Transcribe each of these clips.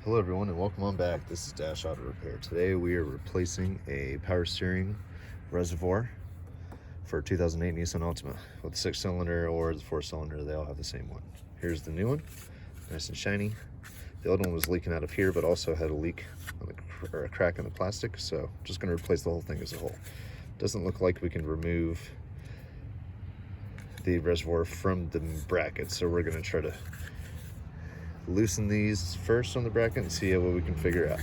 Hello everyone and welcome on back. This is Dash Auto Repair. Today we are replacing a power steering reservoir for a 2008 Nissan Altima. With the 6-cylinder or the 4-cylinder, they all have the same one. Here's the new one, nice and shiny. The old one was leaking out of here, but also had a leak on or a crack in the plastic, so I'm just going to replace the whole thing as a whole. Doesn't look like we can remove the reservoir from the bracket, so we're going to try to loosen these first on the bracket and see what we can figure out.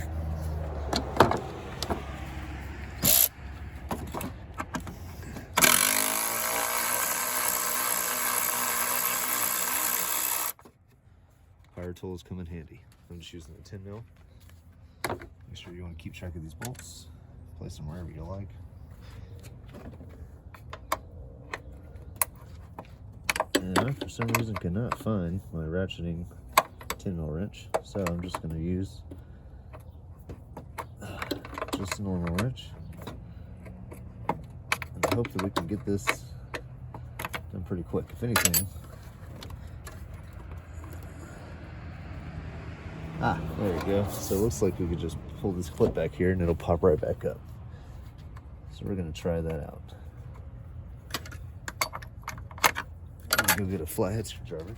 Power tools come in handy. I'm just using the 10 mil. Make sure you want to keep track of these bolts. Place them wherever you like. And I, for some reason, cannot find my ratcheting 10 mil wrench, so I'm just going to use just a normal wrench and I hope that we can get this done pretty quick. If anything, there you go. So it looks like we could just pull this clip back here and it'll pop right back up. So we're going to try that out. I'm going to go get a flathead screwdriver.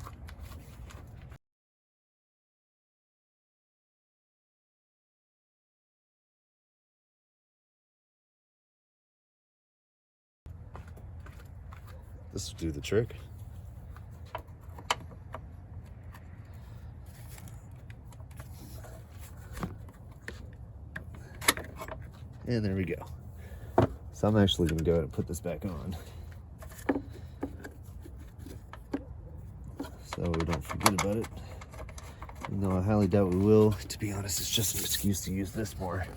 This will do the trick. And there we go. So I'm actually going to go ahead and put this back on, so we don't forget about it. Even though I highly doubt we will. To be honest, it's just an excuse to use this more,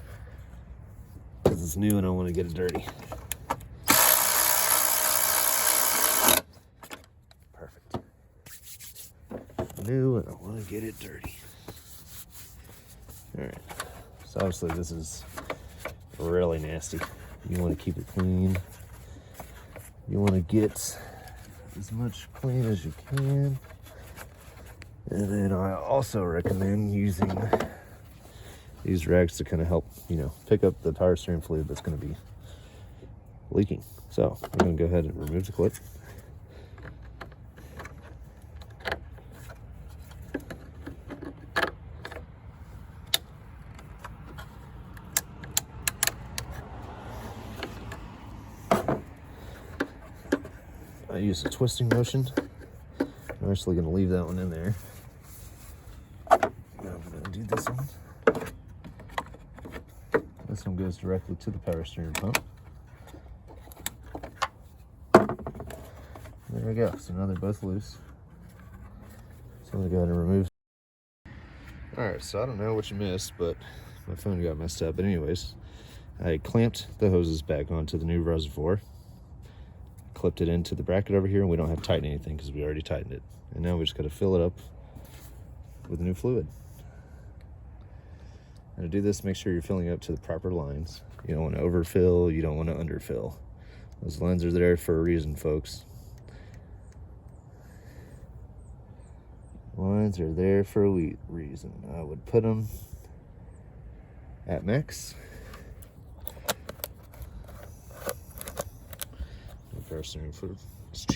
because it's new and I want to get it dirty. Perfect. New and I want to get it dirty. Alright. So obviously this is really nasty. You want to keep it clean. You want to get as much clean as you can. And then I also recommend using these rags to kind of help, pick up the power steering fluid that's going to be leaking. So I'm going to go ahead and remove the clip. I use a twisting motion. I'm actually going to leave that one in there. Now I'm going to do this one. This one goes directly to the power steering pump. There we go. So now they're both loose. So I'm going to go ahead and remove. Alright, so I don't know what you missed, but my phone got messed up. But anyways, I clamped the hoses back onto the new reservoir. Clipped it into the bracket over here, and we don't have to tighten anything because we already tightened it. And now we just got to fill it up with new fluid. And to do this, make sure you're filling up to the proper lines. You don't want to overfill, you don't want to underfill. Those lines are there for a reason, folks. Lines are there for a reason. I would put them at max. Power steering fluid